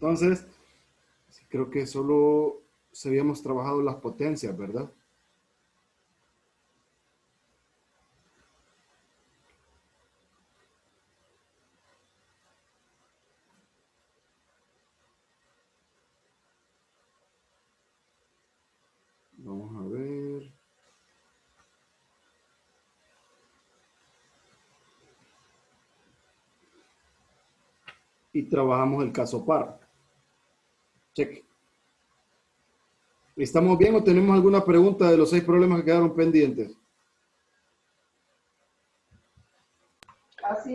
Entonces, creo que solo se habíamos trabajado las potencias, ¿verdad? Vamos a ver. Y trabajamos el caso par. Check. ¿Estamos bien o tenemos alguna pregunta de los 6 problemas que quedaron pendientes?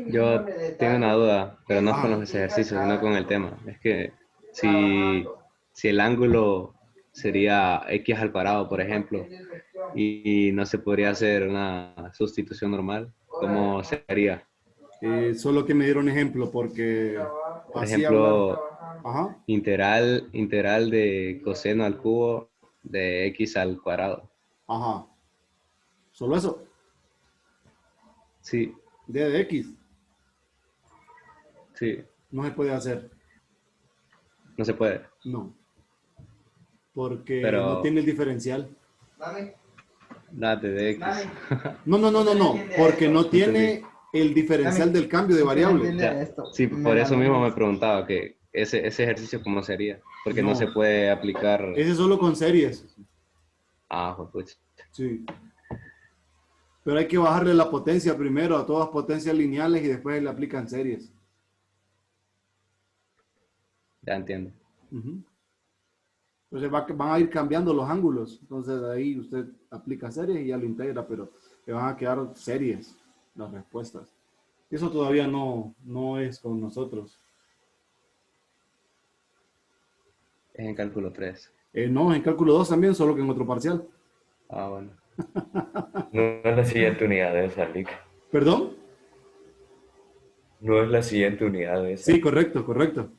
Yo tengo una duda, pero no con Ajá. los ejercicios, sino con el tema. Es que si el ángulo sería x al cuadrado, por ejemplo, y no se podría hacer una sustitución normal, ¿cómo sería? Solo que me dieron ejemplo porque Por así hablar. ejemplo, Ajá. integral de coseno al cubo de x al cuadrado. Ajá. Solo eso. Sí, D de X. sí, No se puede hacer. no se puede. No. Porque no Pero tiene el diferencial. date de x. No, no, no, no, no. Porque no No entendí. tiene el diferencial del cambio de variable. Ya, sí, por eso mismo me preguntaba que ese ejercicio cómo sería, porque no se No. puede aplicar. Ese es solo con series. Ah, pues Sí. Pero hay que bajarle la potencia primero a todas potencias lineales y después le aplican series. ya entiendo. Ujú. Entonces van a ir cambiando los ángulos. Entonces ahí usted aplica series y ya lo integra, pero le van a quedar series las respuestas. Eso todavía no es con nosotros. Es en cálculo 3. No, en cálculo 2 también, solo que en otro parcial. Ah, bueno. No es la siguiente unidad de esa, Lick. ¿Perdón? No es la siguiente unidad de esa. Sí, correcto, correcto.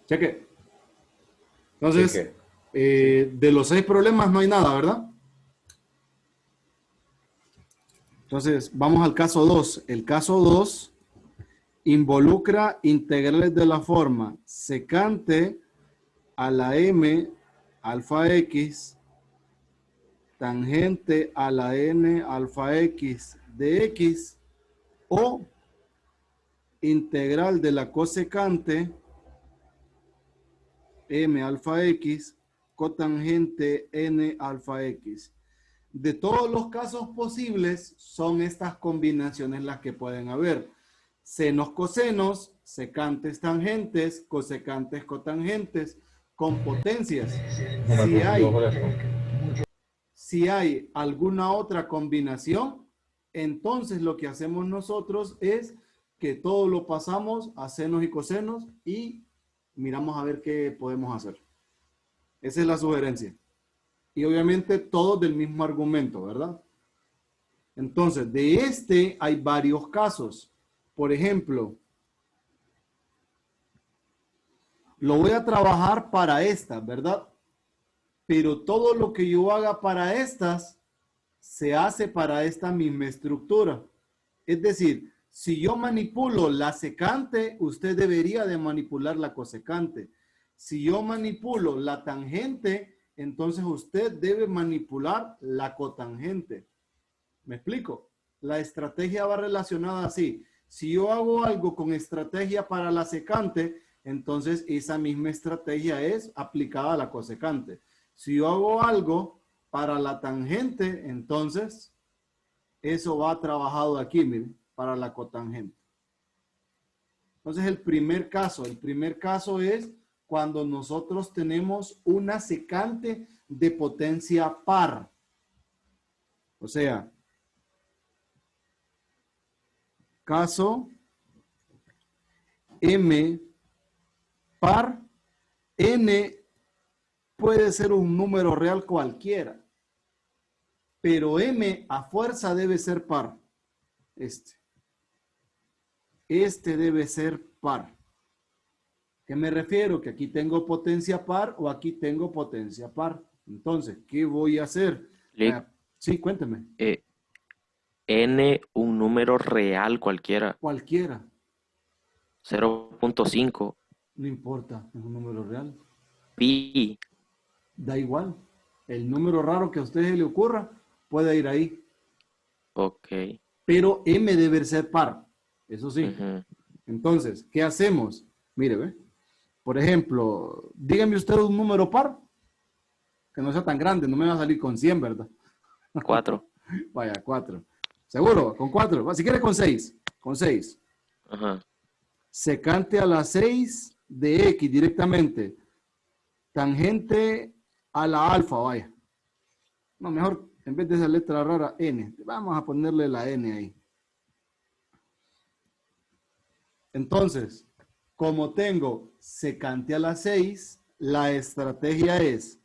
Cheque. Entonces, Cheque. Sí. de los 6 problemas no hay nada, ¿verdad? Entonces, vamos al caso 2. El caso 2 involucra integrales de la forma secante a la m alfa x tangente a la n alfa x de x o integral de la cosecante m alfa x cotangente n alfa x. De todos los casos posibles, son estas combinaciones las que pueden haber. Senos, cosenos, secantes, tangentes, cosecantes, cotangentes, con potencias. Si hay alguna otra combinación, entonces lo que hacemos nosotros es que todo lo pasamos a senos y cosenos y miramos a ver qué podemos hacer. Esa es la sugerencia. Y obviamente todos del mismo argumento, ¿verdad? Entonces, de este hay varios casos. Por ejemplo, lo voy a trabajar para estas, ¿verdad? Pero todo lo que yo haga para estas se hace para esta misma estructura. Es decir, si yo manipulo la secante, usted debería de manipular la cosecante. Si yo manipulo la tangente, entonces usted debe manipular la cotangente. ¿Me explico? La estrategia va relacionada así. Si yo hago algo con estrategia para la secante, entonces esa misma estrategia es aplicada a la cosecante. Si yo hago algo para la tangente, entonces eso va trabajado aquí, miren, para la cotangente. Entonces el primer caso es cuando nosotros tenemos una secante de potencia par. O sea, caso M par, N puede ser un número real cualquiera, pero M a fuerza debe ser par. Este debe ser par. ¿Qué me refiero? Que aquí tengo potencia par o aquí tengo potencia par. Entonces, ¿qué voy a hacer? Lick, Sí, cuénteme. eh, n un número real cualquiera. Cualquiera. 0.5 No importa, es un número real. pi. Da igual. El número raro que a usted se le ocurra puede ir ahí. Ok. Pero m debe ser par. Eso sí. Ujú. Entonces, ¿qué hacemos? Mire, ve. Por ejemplo, dígame usted un número par que no sea tan grande. No me va a salir con 100, ¿verdad? 4. Vaya, 4. ¿Seguro? Con 4. Si quiere con 6. Con 6. Ajá. Secante a la 6 de x directamente. Tangente a la alfa, vaya. No, mejor en vez de esa letra rara, n. Vamos a ponerle la n ahí. Entonces, como tengo secante a la 6, la estrategia es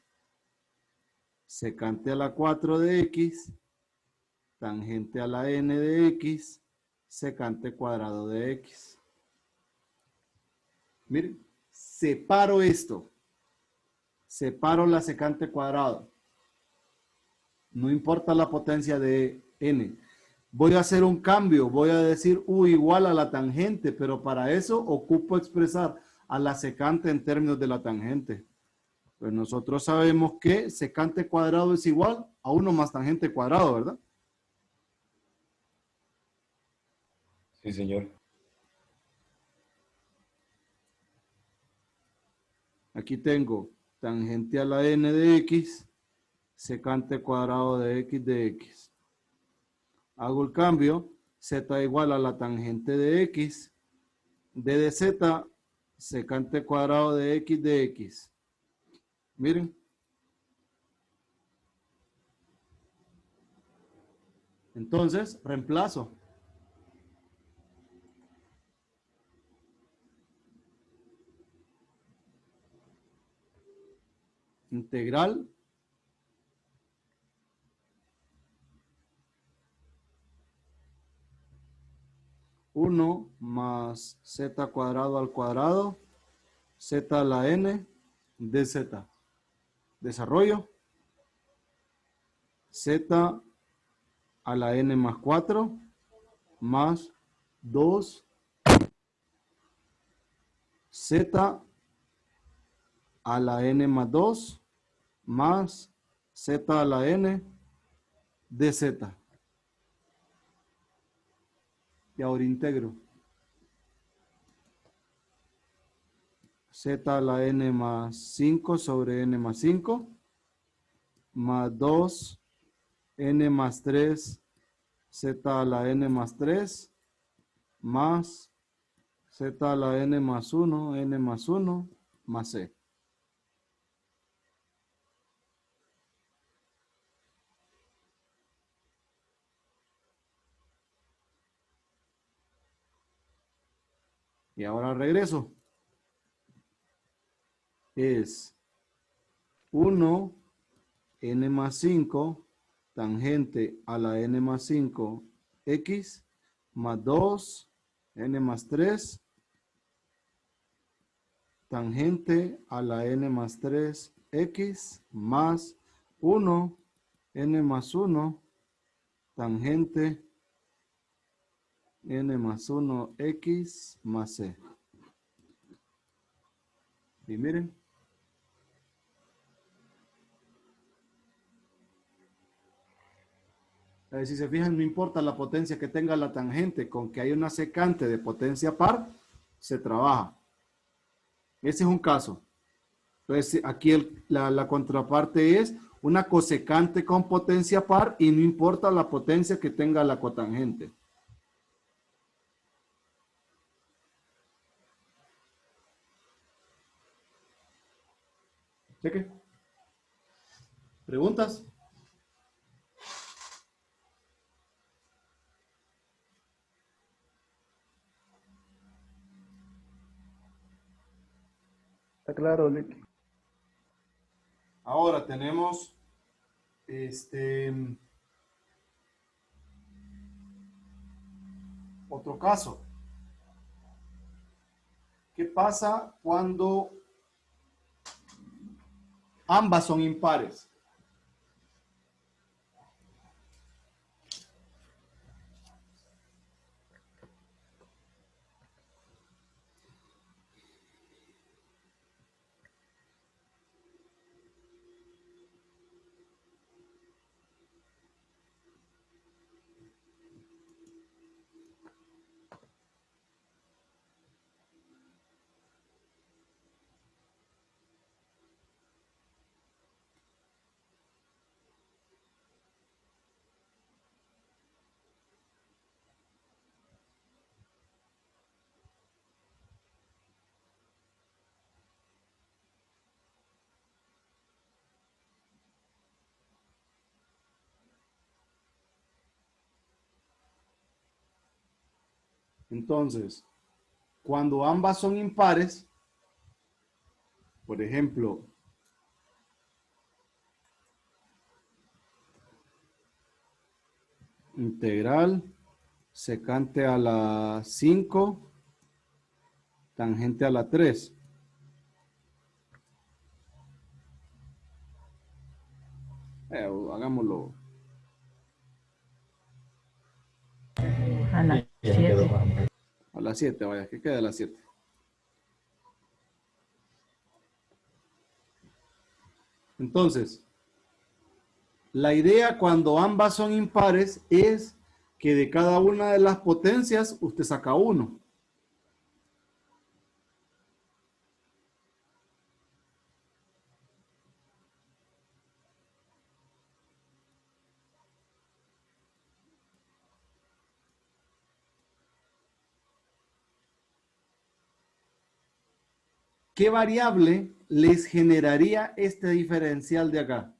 secante a la 4 de x, tangente a la n de x, secante cuadrado de x. Miren, separo esto. Separo la secante cuadrado. No importa la potencia de n. Voy a hacer un cambio. Voy a decir u igual a la tangente, pero para eso ocupo expresar a la secante en términos de la tangente. Pues nosotros sabemos que secante cuadrado es igual a 1 más tangente cuadrado, ¿verdad? Sí, señor. Aquí tengo tangente a la n de x, secante cuadrado de x. Hago el cambio, z igual a la tangente de x, d de z, secante cuadrado de x. Miren. Entonces, reemplazo. Integral uno más z cuadrado al cuadrado, z a la n, dz. Desarrollo. Z a la n más 4 más 2 z a la n más 2 más z a la n dz. Y ahora integro. Z a la n más 5 sobre n más 5 más 2 n más 3 z a la n más 3 más z a la n más 1 n más 1 más c. Y ahora regreso. Es 1 n más 5 tangente a la n más 5 x más 2 n más 3 tangente a la n más 3 x más 1 n más 1 tangente n más 1 x más c. Y miren. Si se fijan, no importa la potencia que tenga la tangente, con que haya una secante de potencia par, se trabaja. Ese es un caso. Entonces, aquí la contraparte es una cosecante con potencia par y no importa la potencia que tenga la cotangente. Cheque. ¿Preguntas? Está claro, Lick. Ahora tenemos otro caso. ¿Qué pasa cuando ambas son impares? Entonces, cuando ambas son impares, por ejemplo, integral secante a la 5, tangente a la 3. Hagámoslo. A las 7. A las 7, vaya, que quede a las 7. Entonces, la idea cuando ambas son impares es que de cada una de las potencias usted saca uno. ¿Qué variable les generaría este diferencial de acá?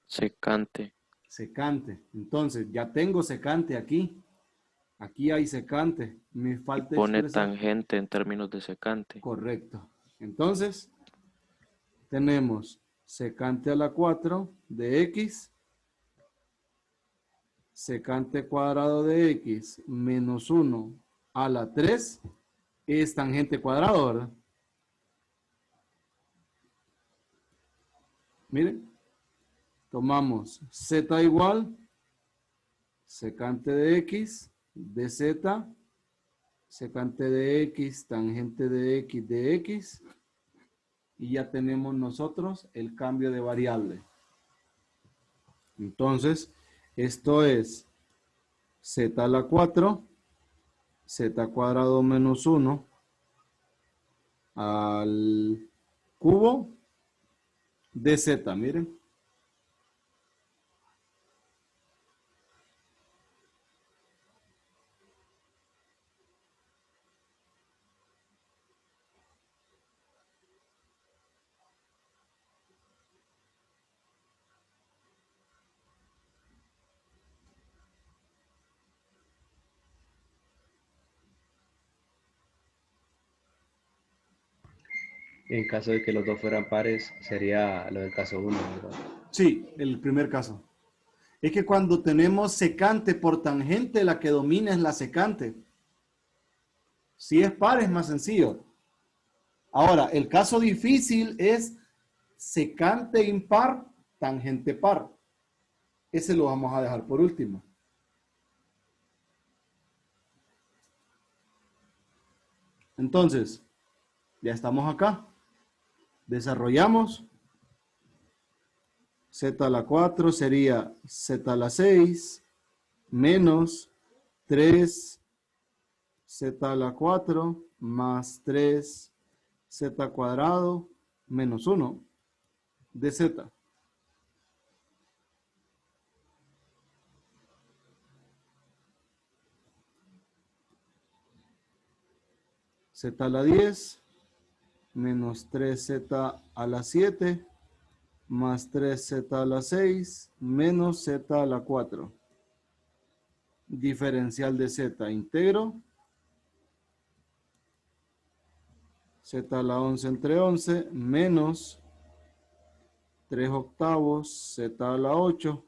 Secante. Secante. Entonces, ya tengo secante aquí. Aquí hay secante. Me Y falta pone expresar. tangente en términos de secante. Correcto. Entonces, tenemos secante a la 4 de x, secante cuadrado de x menos 1 a la 3 es tangente cuadrado, ¿verdad? Miren, tomamos z igual secante de x de z, secante de x, tangente de x, y ya tenemos nosotros el cambio de variable. Entonces, esto es z a la 4, z cuadrado menos 1 al cubo de z, miren. En caso de que los dos fueran pares, sería lo del caso 1, ¿verdad? Sí, el primer caso. Es que cuando tenemos secante por tangente, la que domina es la secante. Si es par, es más sencillo. Ahora, el caso difícil es secante impar, tangente par. Ese lo vamos a dejar por último. Entonces, ya estamos acá. Desarrollamos. Z a la 4 sería Z a la 6 menos 3 Z a la 4 más 3 Z cuadrado menos 1 de Z. Z a la 10 menos 3Z a la 7 más 3Z a la 6 menos Z a la 4. Diferencial de Z integro. Z a la 11 entre 11 menos 3 octavos Z a la 8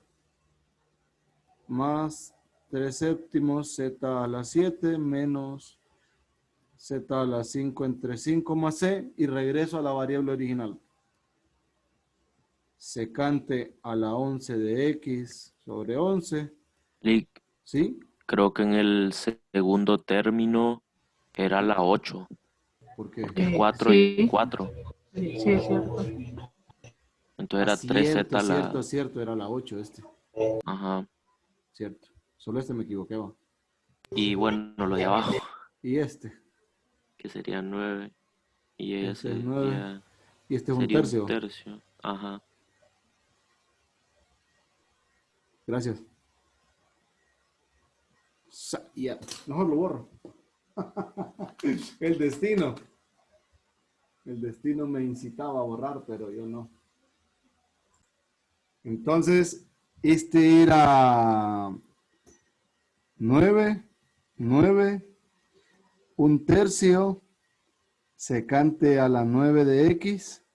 más 3 séptimos Z a la 7 menos Z a la 5 entre 5 más C, y regreso a la variable original. Secante a la 11 de X sobre 11. Lick, ¿Sí? creo que en el segundo término era la 8, Porque porque es 4 y Sí. 4. Sí, es cierto. Entonces era 3Z la... cierto, era la 8 este. Ajá. Cierto. Solo este me equivoqué. Y bueno, lo de abajo, Y este. que sería 9. Y ella Este es 9. sería, Y este es un sería un tercio. tercio. Ajá. Gracias. Ya, mejor lo borro. El destino. El destino me incitaba a borrar, pero yo no. Entonces, este era 9 9, un tercio secante a la 9 de x,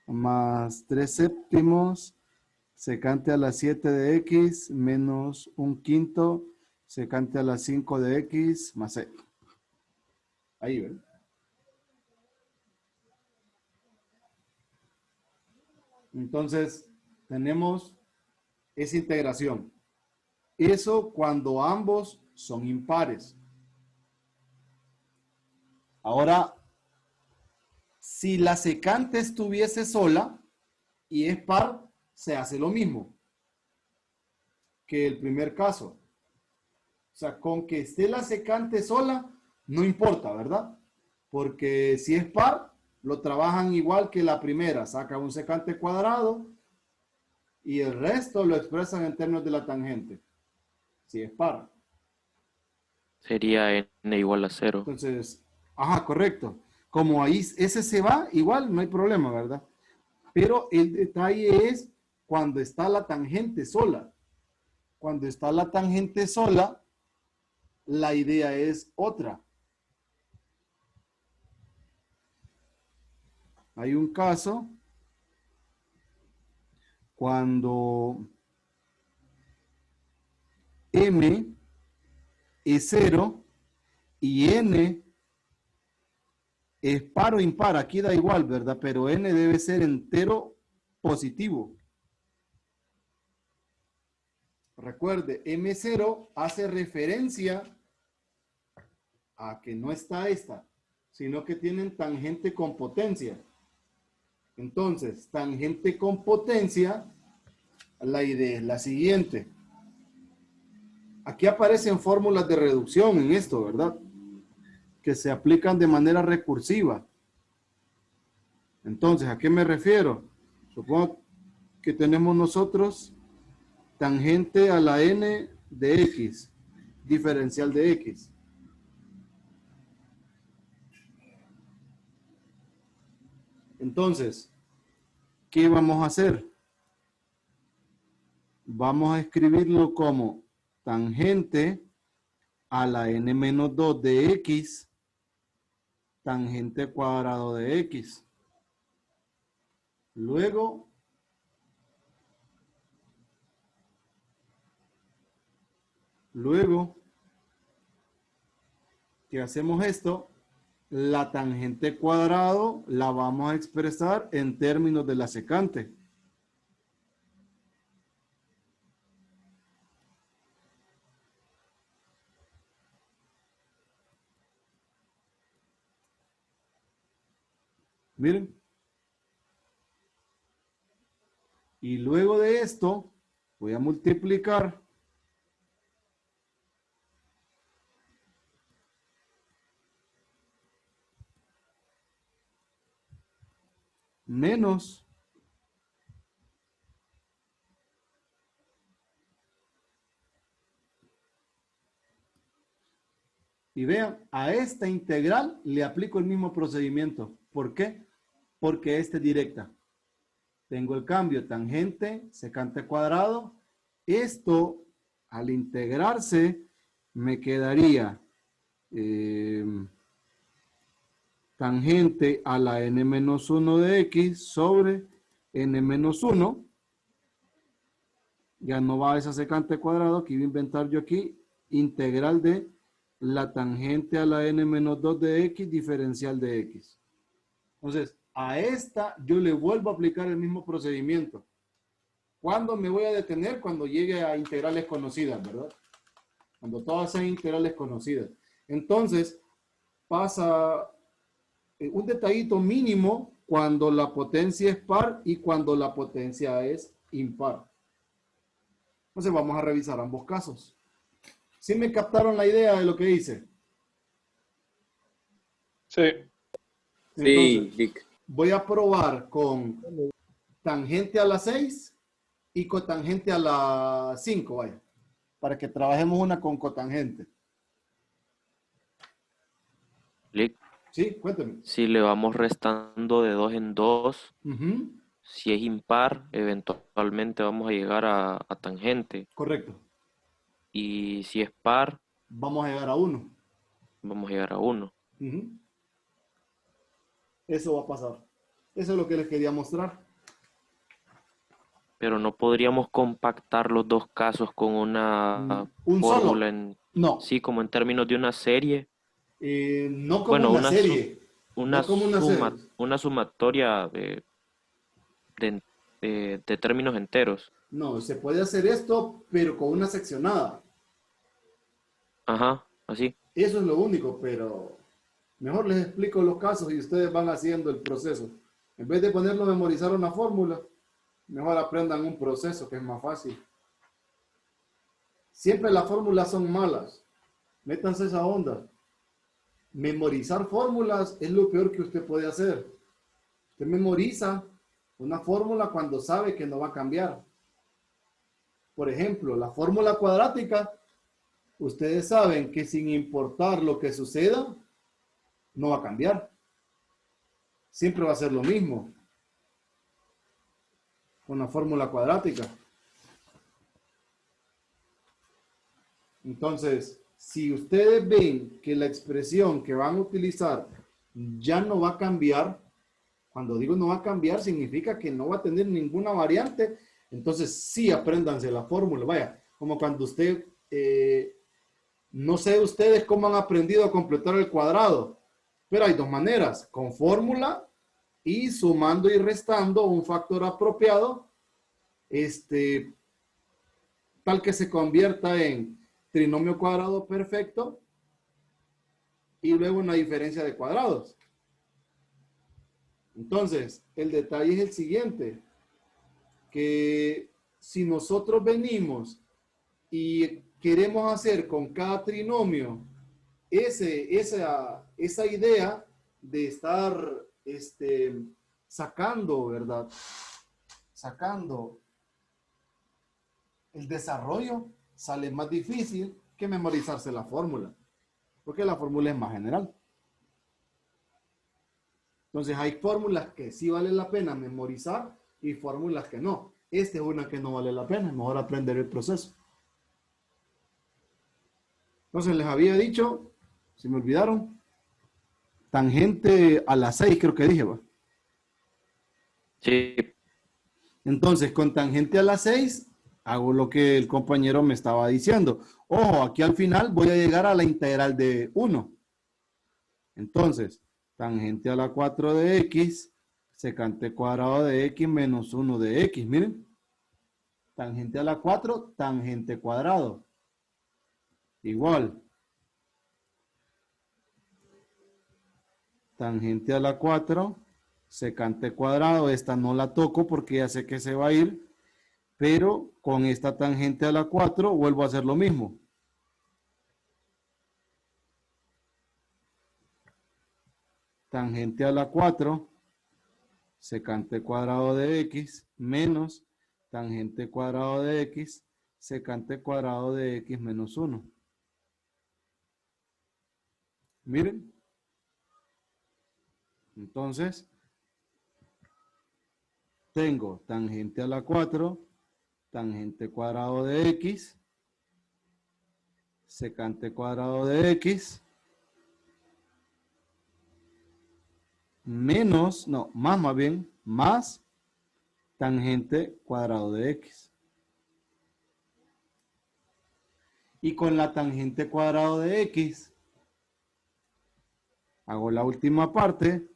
más 3 séptimos secante a la 7 de x, menos un quinto secante a la 5 de x, más 6. Ahí, ¿ven? Entonces, tenemos esa integración. Eso cuando ambos son impares. Ahora, si la secante estuviese sola y es par, se hace lo mismo que el primer caso. O sea, con que esté la secante sola, no importa, ¿verdad? Porque si es par, lo trabajan igual que la primera. Sacan un secante cuadrado y el resto lo expresan en términos de la tangente. Si es par. Sería n igual a 0. Entonces, ajá, correcto. Como ahí ese se va, igual no hay problema, ¿verdad? Pero el detalle es cuando está la tangente sola. Cuando está la tangente sola, la idea es otra. Hay un caso cuando m es 0 y n es par o impar. Aquí da igual, ¿verdad? Pero n debe ser entero positivo. Recuerde, M0 hace referencia a que no está esta, sino que tienen tangente con potencia. Entonces, tangente con potencia, la idea es la siguiente. Aquí aparecen fórmulas de reducción en esto, ¿verdad? Que se aplican de manera recursiva. Entonces, ¿a qué me refiero? Supongo que tenemos nosotros tangente a la n de x, diferencial de x. Entonces, ¿qué vamos a hacer? Vamos a escribirlo como tangente a la n menos 2 de x, tangente cuadrado de x. Luego, que hacemos esto, la tangente cuadrado la vamos a expresar en términos de la secante. Miren. Y luego de esto, voy a multiplicar menos y vean, a esta integral le aplico el mismo procedimiento. ¿Por qué? Porque esta es directa. Tengo el cambio tangente, secante cuadrado. Esto, al integrarse, me quedaría tangente a la n menos 1 de x sobre n menos 1. Ya no va a esa secante cuadrado que iba a inventar yo aquí. Integral de la tangente a la n menos 2 de x diferencial de x. Entonces, a esta yo le vuelvo a aplicar el mismo procedimiento. ¿Cuándo me voy a detener? Cuando llegue a integrales conocidas, ¿verdad? Cuando todas sean integrales conocidas. Entonces, pasa un detallito mínimo cuando la potencia es par y cuando la potencia es impar. Entonces, vamos a revisar ambos casos. ¿Sí me captaron la idea de lo que hice? Sí. Entonces, Sí, voy a probar con tangente a la 6 y cotangente a la 5, vaya, para que trabajemos una con cotangente. Lic, Sí, cuéntame. si le vamos restando de 2 en 2, Ujú, si es impar, eventualmente vamos a llegar a tangente. correcto. Y si es par, vamos a llegar a 1. Vamos a llegar a 1. Eso va a pasar. Eso es lo que les quería mostrar. Pero no podríamos compactar los dos casos con una ¿Un fórmula solo? No. sí, como en términos de una serie. No como Bueno, una serie. una No como una serie. una sumatoria de términos enteros. No, se puede hacer esto, pero con una seccionada. Ajá, así. Eso es lo único, pero mejor les explico los casos y ustedes van haciendo el proceso. En vez de ponerlo a memorizar una fórmula, mejor aprendan un proceso que es más fácil. Siempre las fórmulas son malas. Métanse esa onda. Memorizar fórmulas es lo peor que usted puede hacer. Usted memoriza una fórmula cuando sabe que no va a cambiar. Por ejemplo, la fórmula cuadrática, ustedes saben que sin importar lo que suceda, no va a cambiar. Siempre va a ser lo mismo con la fórmula cuadrática. Entonces, si ustedes ven que la expresión que van a utilizar ya no va a cambiar, cuando digo no va a cambiar, significa que no va a tener ninguna variante, entonces sí apréndanse la fórmula. Vaya, como cuando usted, no sé ustedes cómo han aprendido a completar el cuadrado, pero hay dos maneras, con fórmula y sumando y restando un factor apropiado, tal que se convierta en trinomio cuadrado perfecto y luego una diferencia de cuadrados. Entonces, el detalle es el siguiente, que si nosotros venimos y queremos hacer con cada trinomio esa idea de estar sacando, ¿verdad? Sacando el desarrollo, sale más difícil que memorizarse la fórmula, porque la fórmula es más general. Entonces hay fórmulas que sí vale la pena memorizar y fórmulas que no. Esta es una que no vale la pena, mejor aprender el proceso. Entonces les había dicho, si me olvidaron, tangente a la 6 creo que dije, ¿va? Sí. Entonces con tangente a la 6 hago lo que el compañero me estaba diciendo. Ojo, aquí al final voy a llegar a la integral de 1. Entonces, tangente a la 4 de x, secante cuadrado de x menos 1 de x. Miren, tangente a la 4, tangente cuadrado. Igual. Tangente a la 4, secante cuadrado. Esta no la toco porque ya sé que se va a ir. Pero con esta tangente a la 4 vuelvo a hacer lo mismo. Tangente a la 4, secante cuadrado de x, menos tangente cuadrado de x, secante cuadrado de x menos 1. Miren. Entonces, tengo tangente a la 4, tangente cuadrado de x, secante cuadrado de x, menos, no, más bien, más tangente cuadrado de x. Y con la tangente cuadrado de x, hago la última parte,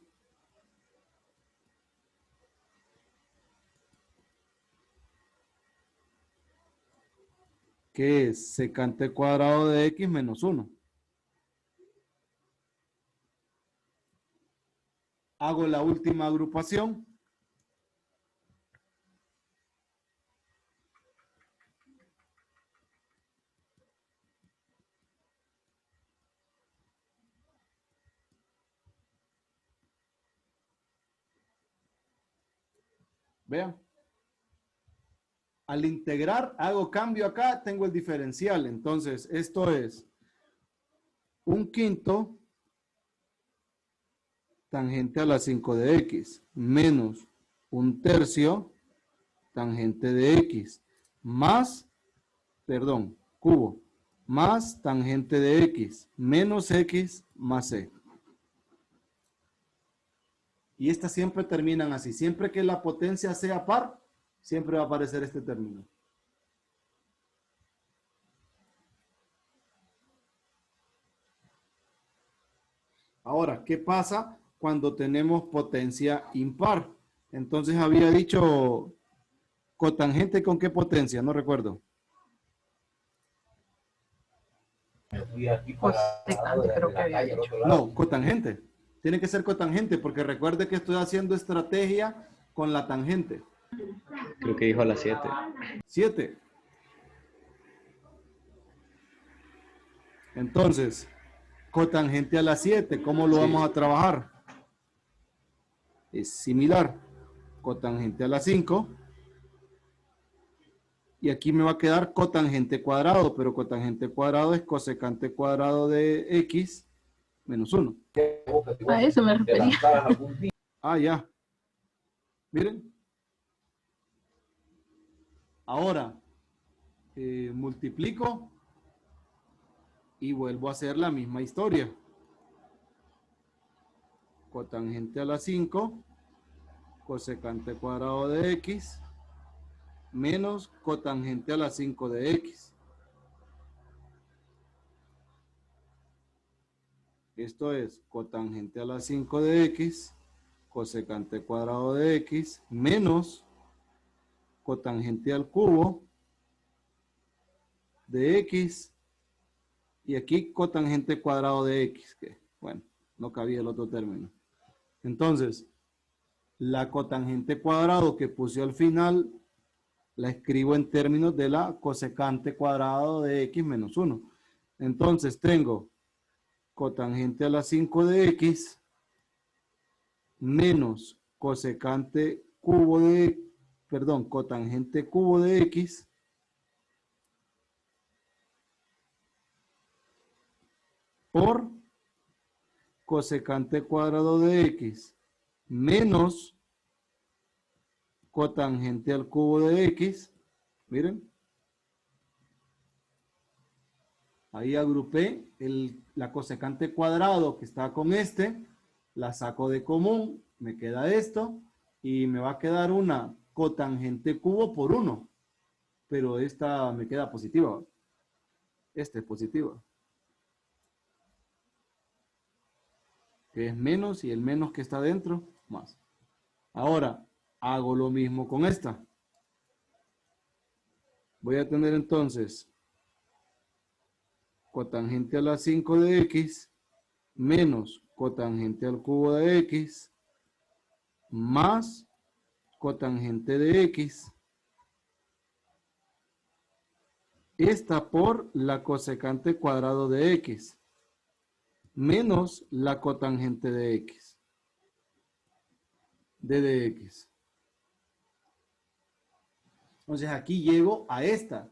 que es secante cuadrado de x menos 1. Hago la última agrupación. Vean. Al integrar, hago cambio acá, tengo el diferencial. Entonces, esto es 1/5 tangente a la 5 de x menos 1/3 tangente de x más, perdón, cubo, más tangente de X menos X más C. Y estas siempre terminan así. Siempre que la potencia sea par, siempre va a aparecer este término. Ahora, ¿qué pasa cuando tenemos potencia impar? Entonces había dicho cotangente con qué potencia, no recuerdo. Cosecante creo que había dicho. No, cotangente. Tiene que ser cotangente porque recuerde que estoy haciendo estrategia con la tangente. Creo que dijo a las 7. 7. Entonces, cotangente a la 7, ¿cómo lo vamos a trabajar? Es similar. Cotangente a la 5. Y aquí me va a quedar cotangente cuadrado, pero cotangente cuadrado es cosecante cuadrado de X menos 1. A eso me refería. Ah, ya. Miren. Ahora, multiplico y vuelvo a hacer la misma historia. Cotangente a la 5, cosecante cuadrado de X, menos cotangente a la 5 de X. Esto es cotangente a la 5 de X, cosecante cuadrado de X, menos cotangente al cubo de X, y aquí cotangente cuadrado de X, que bueno, no cabía el otro término. Entonces, la cotangente cuadrado que puse al final, la escribo en términos de la cosecante cuadrado de X menos 1. Entonces, tengo cotangente a la 5 de X menos cosecante cubo de, perdón, cotangente cubo de X por cosecante cuadrado de X menos cotangente al cubo de X. Miren. Ahí agrupé la cosecante cuadrado que está con este. La saco de común. Me queda esto. Y me va a quedar una cotangente cubo por 1. Pero esta me queda positiva. Esta es positiva. Que es menos y el menos que está dentro, más. Ahora, hago lo mismo con esta. Voy a tener entonces cotangente a la 5 de X menos cotangente al cubo de X más cotangente de X. Esta por la cosecante cuadrado de X menos la cotangente de X. De X. Entonces aquí llego a esta.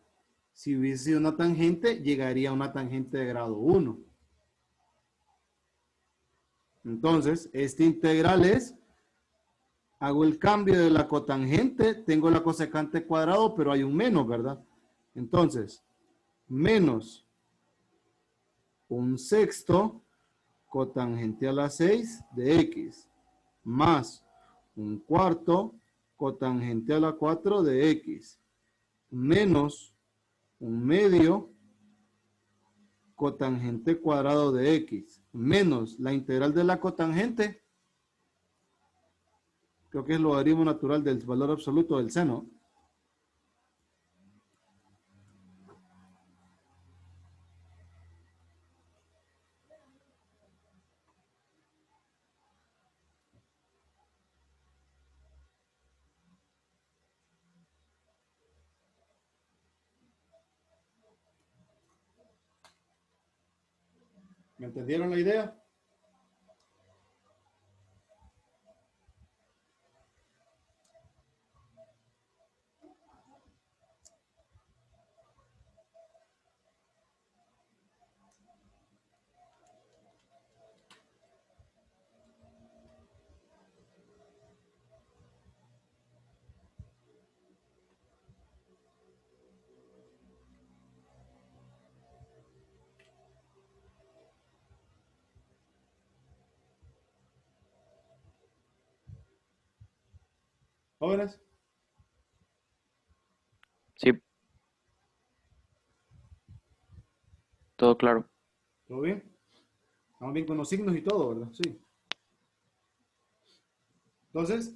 Si hubiese sido una tangente, llegaría a una tangente de grado 1. Entonces, este integral es, hago el cambio de la cotangente, tengo la cosecante cuadrado, pero hay un menos, ¿verdad? Entonces, menos 1/6 cotangente a la 6 de X, más 1/4 cotangente a la 4 de X, menos 1/2 cotangente cuadrado de X, menos la integral de la cotangente, creo que es logaritmo natural del valor absoluto del seno. ¿Me entendieron la idea? ¿Jóvenes? Sí, todo claro. ¿Todo bien? Estamos bien con los signos y todo, ¿verdad? Sí. Entonces,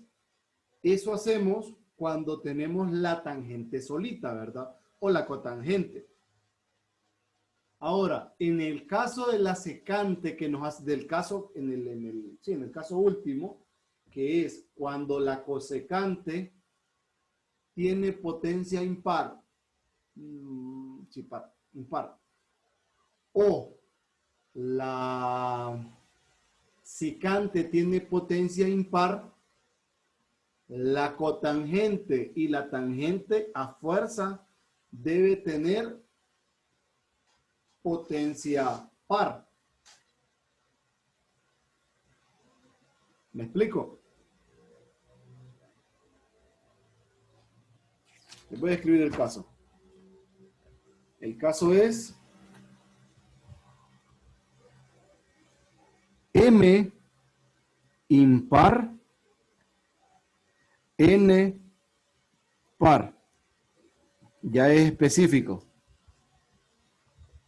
eso hacemos cuando tenemos la tangente solita, ¿verdad? O la cotangente. Ahora, en el caso de la secante que nos hace, del caso, en el caso último, que es cuando la cosecante tiene potencia impar, sí, impar, o la secante tiene potencia impar, la cotangente y la tangente a fuerza debe tener potencia par. ¿Me explico? Les voy a escribir el caso. El caso es M impar, N par. Ya es específico.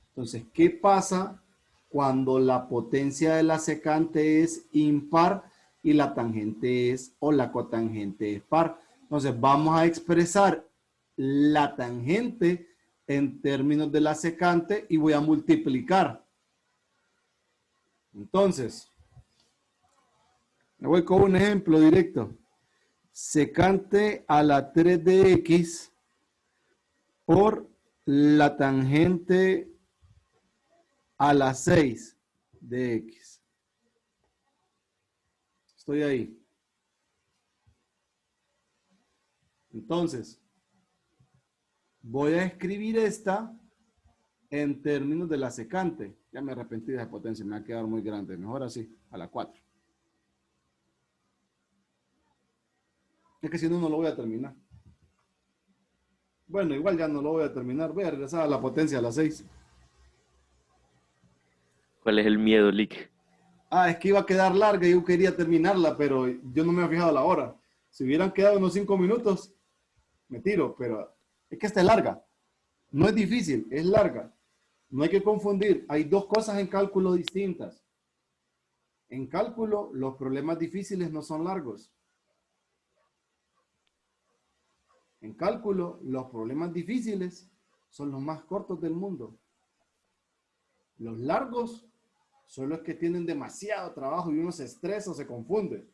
Entonces, ¿qué pasa cuando la potencia de la secante es impar y la tangente es, o la cotangente es par? Entonces, vamos a expresar la tangente en términos de la secante y voy a multiplicar. Entonces, me voy con un ejemplo directo. Secante a la 3 de x por la tangente a la 6 de x. Estoy ahí. Entonces, voy a escribir esta en términos de la secante. Ya me arrepentí de esa potencia, me va a quedar muy grande. Mejor así, a la 4. Es que si no, no lo voy a terminar. Bueno, igual ya no lo voy a terminar. Voy a regresar a la potencia a la 6. ¿Cuál es el miedo, Lick? Ah, es que iba a quedar larga y yo quería terminarla, pero yo no me había fijado la hora. Si hubieran quedado unos 5 minutos, me tiro, pero es que esta es larga. No es difícil, es larga. No hay que confundir. Hay dos cosas en cálculo distintas. En cálculo, los problemas difíciles no son largos. En cálculo, los problemas difíciles son los más cortos del mundo. Los largos son los que tienen demasiado trabajo y uno se estresa o se confunde.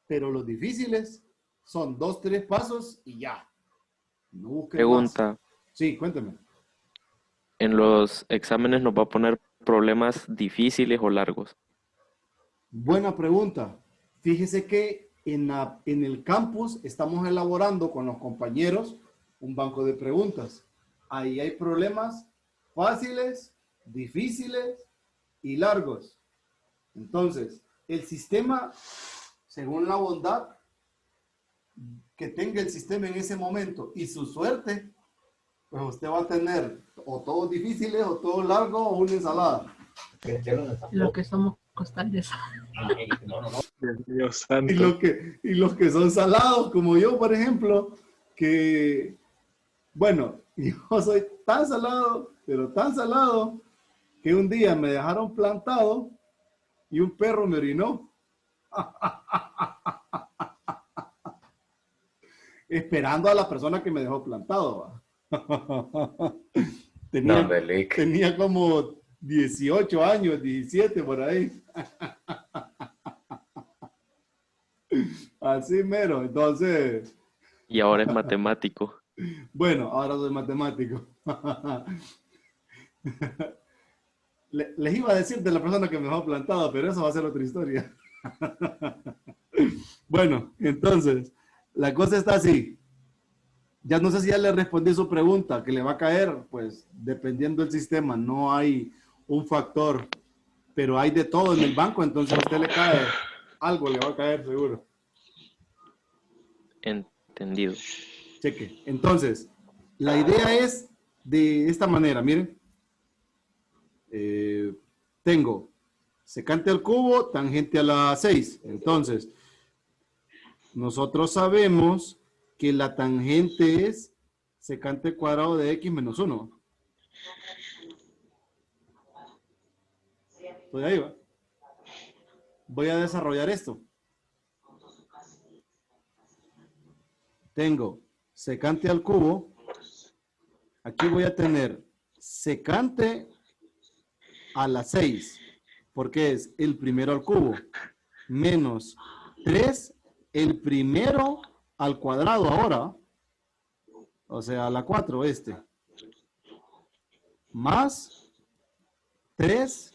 Pero los difíciles son 2, 3 pasos y ya. No busquen más. Pregunta, Sí, cuénteme. ¿en los exámenes nos va a poner problemas difíciles o largos? Buena pregunta. Fíjese que en el campus estamos elaborando con los compañeros un banco de preguntas. Ahí hay problemas fáciles, difíciles y largos. Entonces, el sistema, según la bondad que tenga el sistema en ese momento y su suerte, pues usted va a tener o todos difíciles o todos largos o una ensalada. Lo que somos costales. Dios santo. Y los que son salados, como yo, por ejemplo, que, bueno, yo soy tan salado, pero tan salado, que un día me dejaron plantado y un perro me orinó. Esperando a la persona que me dejó plantado. No, hombre, Lick. Tenía como 18 años, 17 por ahí. Así mero, entonces, Y ahora es matemático. bueno, ahora soy matemático. Les iba a decir de la persona que me dejó plantado, pero eso va a ser otra historia. Bueno, entonces, la cosa está así. Ya no sé si ya le respondí su pregunta, que le va a caer, pues, dependiendo del sistema. No hay un factor, pero hay de todo en el banco, entonces a usted le cae, algo le va a caer seguro. Entendido. Cheque. Entonces, la idea es de esta manera, miren. Tengo secante al cubo, tangente a la 6. Entonces, nosotros sabemos que la tangente es secante cuadrado de x menos 1. Estoy ahí, ¿va? Voy a desarrollar esto. Tengo secante al cubo. Aquí voy a tener secante a la 6, porque es el primero al cubo, menos 3, el primero al cuadrado ahora, o sea, a la 4 más 3,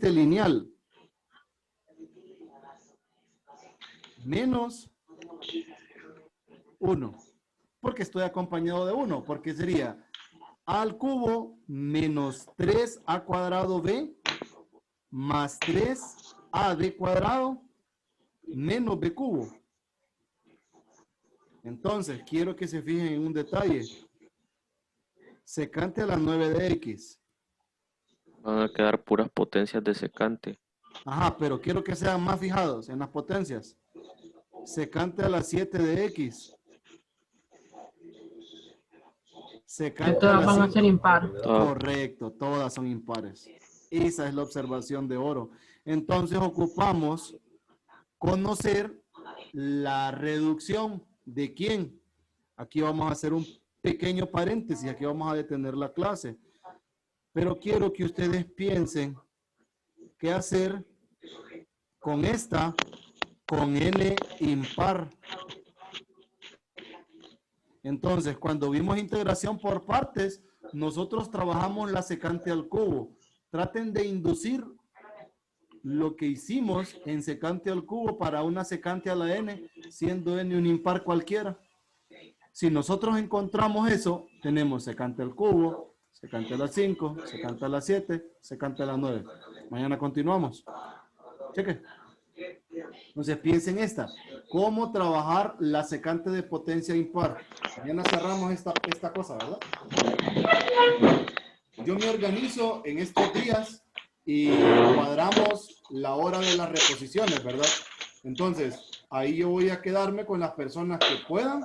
lineal, menos 1, porque estoy acompañado de 1, porque sería al cubo menos 3a cuadrado b más 3ab cuadrado menos b cubo. Entonces, quiero que se fijen en un detalle. Secante a la 9 de x. Van a quedar puras potencias de secante. Ajá, pero quiero que sean más fijados en las potencias. Secante a la 7 de x. Secante a Todas la van a 5. ser impar. Correcto, todas son impares. Esa es la observación de oro. Entonces ocupamos conocer la reducción de quién. Aquí vamos a hacer un pequeño paréntesis, aquí vamos a detener la clase. Pero quiero que ustedes piensen qué hacer con esta, con n impar. Entonces, cuando vimos integración por partes, nosotros trabajamos la secante al cubo. Traten de inducir lo que hicimos en secante al cubo para una secante a la n, siendo n un impar cualquiera. Si nosotros encontramos eso, tenemos secante al cubo, secante a la 5, secante a la 7, secante a la 9. Mañana continuamos. Cheque. Entonces piensen esta. ¿Cómo trabajar la secante de potencia impar? Mañana cerramos esta cosa, ¿verdad? Yo me organizo en estos días y cuadramos la hora de las reposiciones, ¿verdad? Entonces, ahí yo voy a quedarme con las personas que puedan,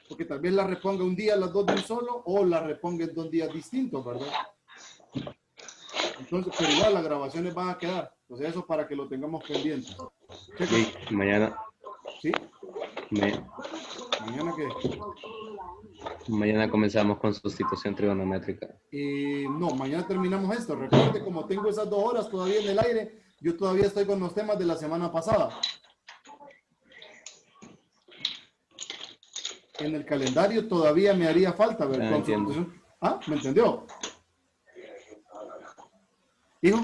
porque tal vez la reponga un día las dos de un solo o la reponga en 2 días distintos, ¿verdad? Entonces, pero igual las grabaciones van a quedar. Entonces, eso para que lo tengamos pendiente. Sí, mañana. ¿Sí? Me- ¿Mañana qué? mañana comenzamos con sustitución trigonométrica. No, mañana terminamos esto. Recuerde, como tengo esas 2 horas todavía en el aire, yo todavía estoy con los temas de la semana pasada. En el calendario todavía me haría falta ver con sustitución. ¿Ah? ¿Me entendió? ¿Hijo?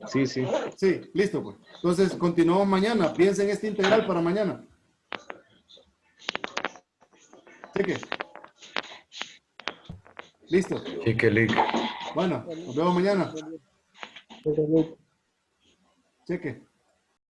Sí, sí. Sí, listo pues. Entonces, continuamos mañana. Piensen este integral para mañana. Cheque. Listo. Chiquelic. Bueno, nos vemos mañana. Cheque.